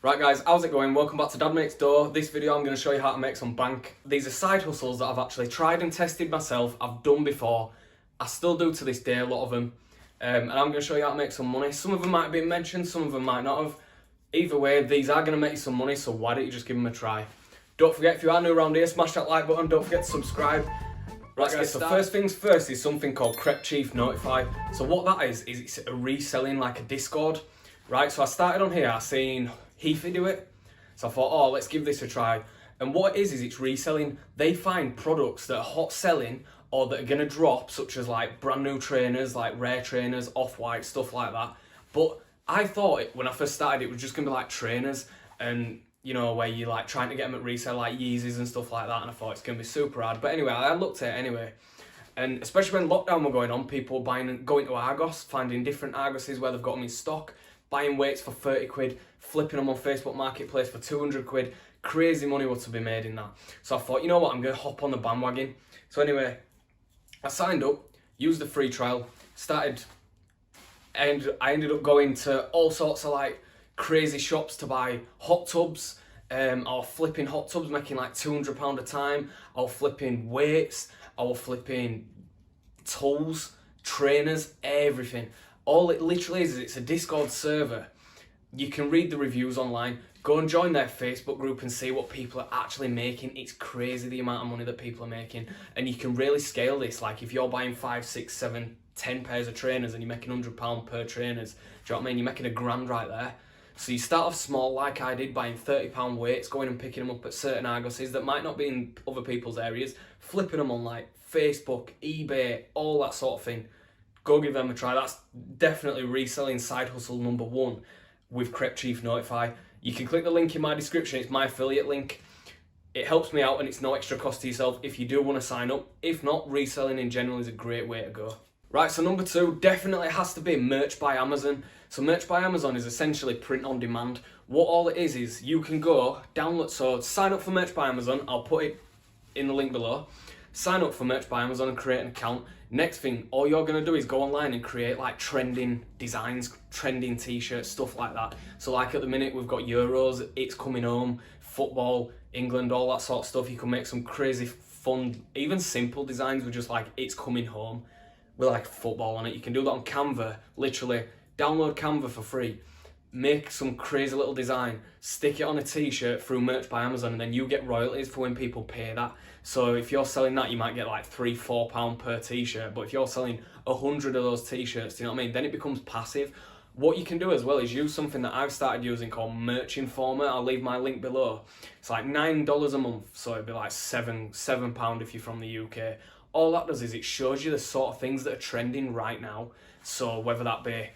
Right guys, how's it going? Welcome back to Dad Makes Dough. This video I'm going to show you how to make some bank. These are side hustles that I've actually tried and tested myself. I've done before. I still do to this day, a lot of them. And I'm going to show you how to make some money. Some of them might have been mentioned, some of them might not have. Either way, these are going to make you some money, so why don't you just give them a try? Don't forget, if you are new around here, smash that like button. Don't forget to subscribe. Right guys, so first things first is something called Crep Chief Notify. So what that is it's a reselling, like a Discord. Right, so I started on here, I seen Heathy do it. So I thought, oh, let's give this a try. And what it is it's reselling. They find products that are hot selling or that are gonna drop, such as like brand new trainers, like rare trainers, off-white, stuff like that. But I thought when I first started, it was just gonna be like trainers and, you know, where you're like trying to get them at resale, like Yeezys and stuff like that. And I thought it's gonna be super hard. But anyway, I looked at it anyway. And especially when lockdown were going on, people buying and going to Argos, finding different Argoses where they've got them in stock, buying weights for 30 quid, flipping them on Facebook Marketplace for 200 quid. Crazy money was to be made in that. So I thought, you know what, I'm going to hop on the bandwagon. So anyway, I signed up, used the free trial, started, and I ended up going to all sorts of like crazy shops to buy hot tubs. I was flipping hot tubs, making like £200 a time. I was flipping weights, I was flipping tools, trainers, everything. All it literally is it's a Discord server. You can read the reviews online, go and join their Facebook group and see what people are actually making. It's crazy the amount of money that people are making. And you can really scale this. Like if you're buying 5, 6, 7, 10 pairs of trainers and you're making £100 per trainers, do you know what I mean? You're making £1,000 right there. So you start off small like I did, buying £30 weights, going and picking them up at certain Argoses that might not be in other people's areas, flipping them on like Facebook, eBay, all that sort of thing. Go give them a try. That's definitely reselling side hustle number 1 with Crep Chief Notify. You can click the link in my description. It's my affiliate link. It helps me out and it's no extra cost to yourself if you do want to sign up. If not, reselling in general is a great way to go. Right, so number 2 definitely has to be merch by Amazon. So merch by Amazon is essentially print on demand. What all it is you can go download, so sign up for merch by Amazon. I'll put it in the link below. Sign up for merch by Amazon and create an account. Next thing, all you're going to do is go online and create like trending designs, trending t-shirts, stuff like that. So like at the minute we've got Euros, it's coming home, football, England, all that sort of stuff. You can make some crazy fun, even simple designs with just like it's coming home with like football on it. You can do that on Canva, literally download Canva for free. Make some crazy little design, stick it on a t-shirt through merch by Amazon, and then you get royalties for when people pay that. So if you're selling that, you might get like £3-4 per t-shirt, but if you're selling 100 of those t-shirts, do you know what I mean? Then it becomes passive. What you can do as well is use something that I've started using called Merch Informer. I'll leave my link below. It's like $9 a month, so it'd be like £7 if you're from the UK. All that does is it shows you the sort of things that are trending right now. So whether that be,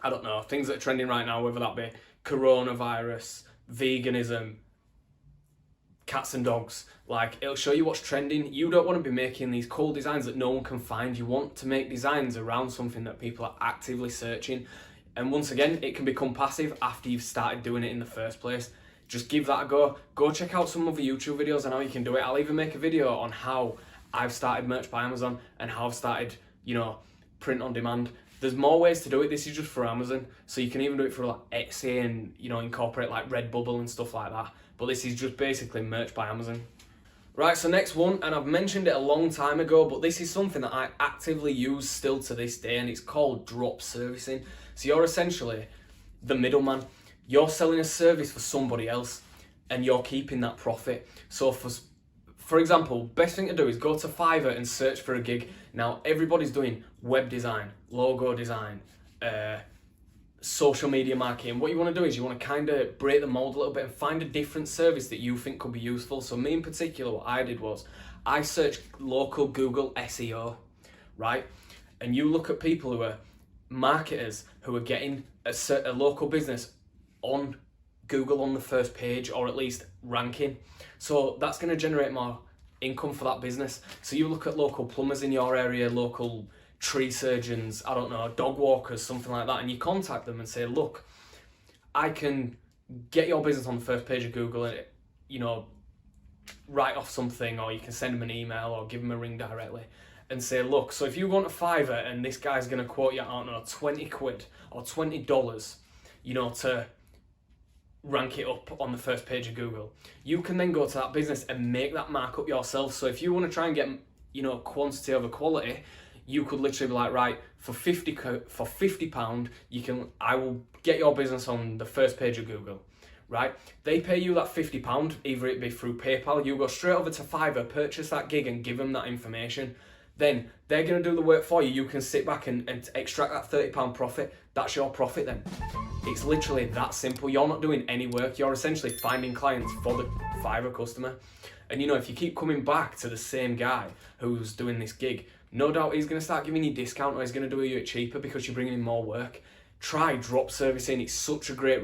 I don't know, things that are trending right now, whether that be coronavirus, veganism, cats and dogs, like it'll show you what's trending. You don't want to be making these cool designs that no one can find. You want to make designs around something that people are actively searching. And once again, it can become passive after you've started doing it in the first place. Just give that a go. Go check out some other YouTube videos on how you can do it. I'll even make a video on how I've started merch by Amazon and how I've started, you know, print on demand. There's more ways to do it. This is just for Amazon. So you can even do it for like Etsy and, you know, incorporate like Redbubble and stuff like that. But this is just basically merch by Amazon. Right, so next one, and I've mentioned it a long time ago, but this is something that I actively use still to this day, and it's called drop servicing. So you're essentially the middleman. You're selling a service for somebody else, and you're keeping that profit. So for example, best thing to do is go to Fiverr and search for a gig. Now, everybody's doing web design, logo design, social media marketing. What you want to do is you want to kind of break the mold a little bit and find a different service that you think could be useful. So me in particular, what I did was I searched local Google SEO, right? And you look at people who are marketers who are getting a local business on Google on the first page, or at least ranking. So that's going to generate more income for that business. So you look at local plumbers in your area, local tree surgeons, I don't know, dog walkers, something like that, and you contact them and say, look, I can get your business on the first page of Google and, you know, write off something, or you can send them an email or give them a ring directly and say, look, so if you go on to Fiverr and this guy's going to quote you, I don't know, 20 quid or $20, you know, to rank it up on the first page of Google. You can then go to that business and make that markup yourself. So if you want to try and get, quantity over quality, you could literally be like, right, for £50, I will get your business on the first page of Google, right? They pay you that £50, either it be through PayPal, you go straight over to Fiverr, purchase that gig and give them that information. Then they're going to do the work for you. You can sit back and extract that £30 profit. That's your profit then. It's literally that simple. You're not doing any work. You're essentially finding clients for the Fiverr customer. And if you keep coming back to the same guy who's doing this gig, no doubt he's going to start giving you a discount, or he's going to do you it cheaper because you're bringing in more work. Try drop servicing. It's such a great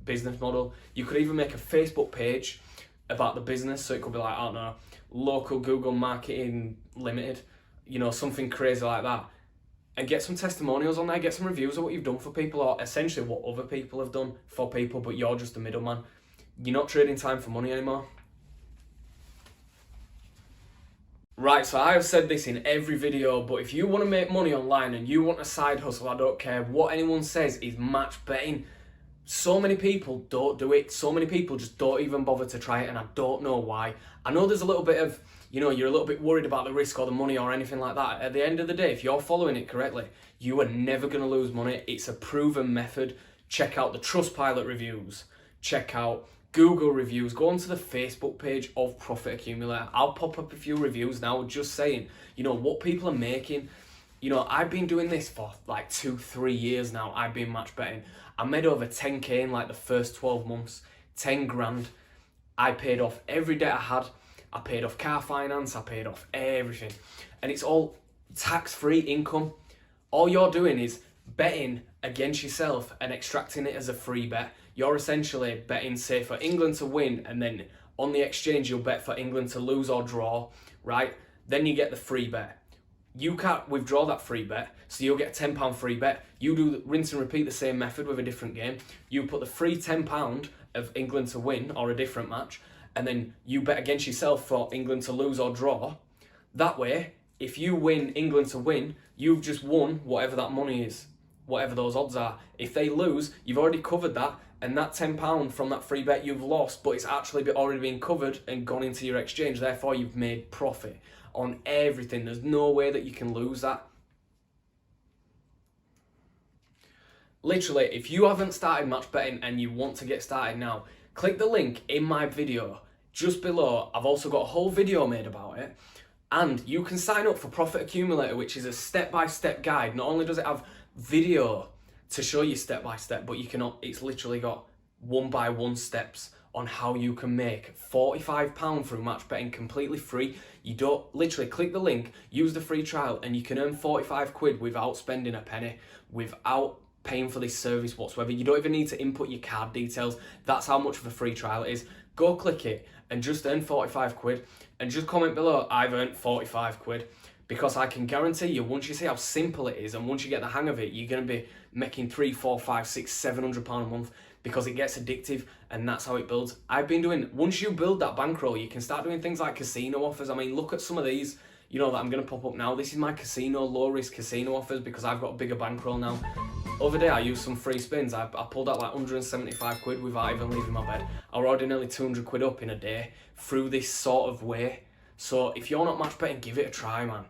business model. You could even make a Facebook page about the business. So it could be like, I don't know, local Google Marketing Limited, something crazy like that. And get some testimonials on there, get some reviews of what you've done for people, or essentially what other people have done for people, but you're just the middleman. You're not trading time for money anymore. Right, so I have said this in every video, but if you want to make money online and you want a side hustle, I don't care what anyone says, is match betting. So many people don't do it. So many people just don't even bother to try it, and I don't know why. I know there's a little bit of, you're a little bit worried about the risk or the money or anything like that. At the end of the day, if you're following it correctly, you are never going to lose money. It's a proven method. Check out the Trustpilot reviews. Check out Google reviews. Go onto the Facebook page of Profit Accumulator. I'll pop up a few reviews now just saying, what people are making. I've been doing this for like 2-3 years now. I've been match betting. I made over 10k in like the first 12 months, 10 grand. I paid off every debt I had. I paid off car finance, I paid off everything. And it's all tax-free income. All you're doing is betting against yourself and extracting it as a free bet. You're essentially betting, say, for England to win, and then on the exchange you'll bet for England to lose or draw, right? Then you get the free bet. You can't withdraw that free bet, so you'll get a £10 free bet. You do rinse and repeat the same method with a different game. You put the free £10 of England to win or a different match, and then you bet against yourself for England to lose or draw. That way, if you win England to win, you've just won whatever that money is, whatever those odds are. If they lose, you've already covered that, and that £10 from that free bet you've lost, but it's actually already been covered and gone into your exchange. Therefore, you've made profit on everything. There's no way that you can lose that. Literally, if you haven't started match betting and you want to get started now, click the link in my video just below. I've also got a whole video made about it, and you can sign up for Profit Accumulator, which is a step-by-step guide. Not only does it have video to show you step-by-step, but it's literally got one-by-one steps on how you can make £45 through match betting completely free. You don't literally click the link, use the free trial, and you can earn 45 quid without spending a penny, without paying for this service whatsoever. You don't even need to input your card details. That's how much of a free trial it is. Go click it and just earn 45 quid, and just comment below, I've earned 45 quid, because I can guarantee you, once you see how simple it is and once you get the hang of it, you're going to be making £300, £400, £500, £600, £700 a month, because it gets addictive, and that's how it builds. Once you build that bankroll, you can start doing things like casino offers. I mean, look at some of these, that I'm going to pop up now. This is my casino, low risk casino offers, because I've got a bigger bankroll now. Other day I used some free spins. I pulled out like 175 quid without even leaving my bed. I already nearly 200 quid up in a day through this sort of way. So if you're not match betting, give it a try, man.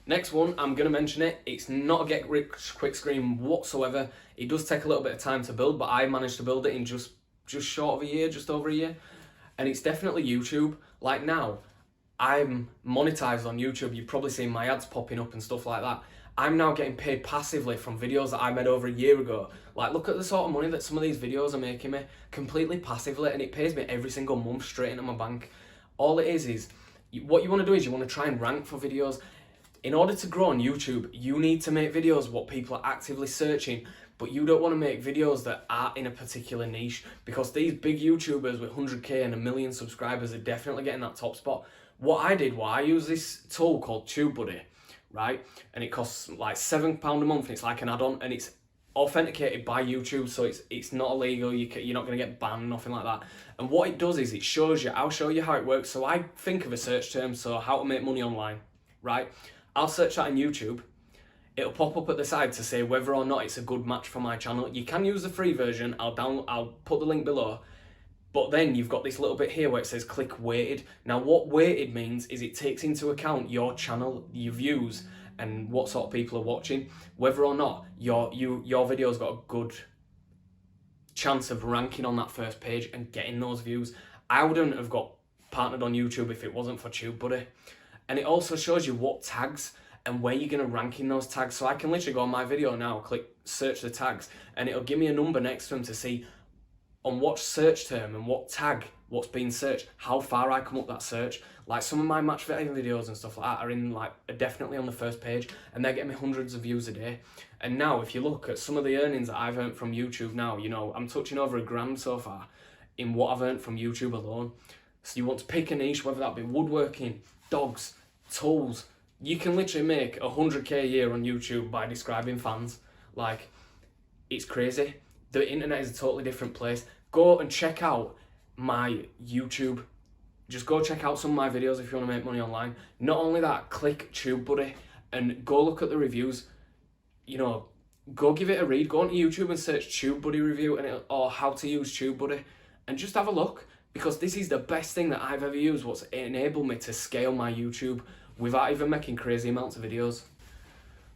Next one, I'm going to mention it. It's not a get rich quick scheme whatsoever. It does take a little bit of time to build, but I managed to build it in just short of a year, just over a year. And it's definitely YouTube. Like now, I'm monetized on YouTube. You've probably seen my ads popping up and stuff like that. I'm now getting paid passively from videos that I made over a year ago. Like, look at the sort of money that some of these videos are making me, completely passively, and it pays me every single month straight into my bank. All it is what you want to do is you want to try and rank for videos. In order to grow on YouTube, you need to make videos what people are actively searching, but you don't want to make videos that are in a particular niche, because these big YouTubers with 100k and 1 million subscribers are definitely getting that top spot. What I use this tool called TubeBuddy, right? And it costs like £7 a month, and it's like an add-on, and it's authenticated by YouTube, so it's not illegal. You're not going to get banned, nothing like that. And what it does is it shows you, I'll show you how it works. So I think of a search term, so how to make money online, right? I'll search that on YouTube. it'll pop up at the side to say whether or not it's a good match for my channel. You can use the free version. I'll put the link below. But then you've got this little bit here where it says click weighted. Now what weighted means is it takes into account your channel, your views, and what sort of people are watching, whether or not your video's got a good chance of ranking on that first page and getting those views. I wouldn't have got partnered on YouTube if it wasn't for TubeBuddy. And it also shows you what tags and where you're going to rank in those tags. So I can literally go on my video now, click search the tags, and it'll give me a number next to them to see on what search term and what tag, what's being searched, how far I come up that search. Like some of my match fitting videos and stuff like that are definitely on the first page, and they're getting me hundreds of views a day. And now if you look at some of the earnings that I've earned from YouTube now, you know, I'm touching over $1,000 so far in what I've earned from YouTube alone. So you want to pick a niche, whether that be woodworking, dogs, tools. You can literally make 100k a year on YouTube by describing fans. Like, it's crazy. The internet is a totally different place. Go and check out my YouTube. Just go check out some of my videos if you want to make money online. Not only that, click TubeBuddy and go look at the reviews. You know, go give it a read. Go onto YouTube and search TubeBuddy review or how to use TubeBuddy, and just have a look, because this is the best thing that I've ever used. What's enabled me to scale my YouTube without even making crazy amounts of videos.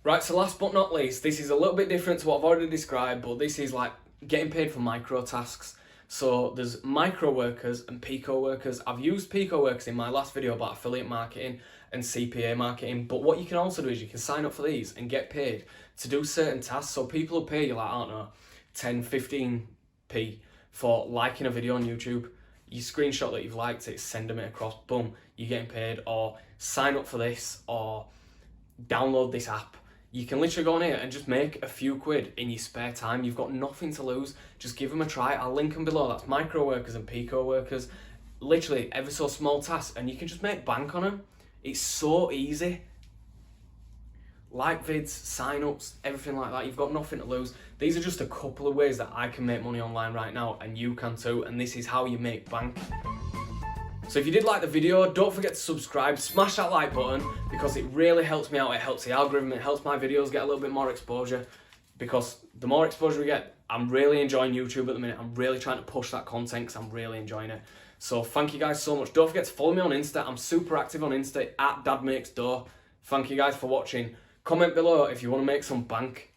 Right, so last but not least, this is a little bit different to what I've already described, but this is like getting paid for micro tasks. So there's micro workers and pico workers. I've used pico workers in my last video about affiliate marketing and CPA marketing, but what you can also do is you can sign up for these and get paid to do certain tasks. So people will pay you like, I don't know, 10, 15p for liking a video on YouTube. You screenshot that you've liked it, send them it across, boom, you're getting paid. Or sign up for this, or download this app. You can literally go on here and just make a few quid in your spare time. You've got nothing to lose. Just give them a try. I'll link them below. That's micro workers and pico workers. Literally ever so small tasks, and you can just make bank on them. It's so easy. Like vids, sign-ups, everything like that. You've got nothing to lose. These are just a couple of ways that I can make money online right now, and you can too, and this is how you make bank. So if you did like the video, don't forget to subscribe, smash that like button, because it really helps me out. It helps the algorithm, it helps my videos get a little bit more exposure, because the more exposure we get, I'm really enjoying YouTube at the minute. I'm really trying to push that content because I'm really enjoying it. So thank you guys so much. Don't forget to follow me on Insta. I'm super active on Insta, @DadMakesDough. Thank you guys for watching. Comment below if you want to make some bank.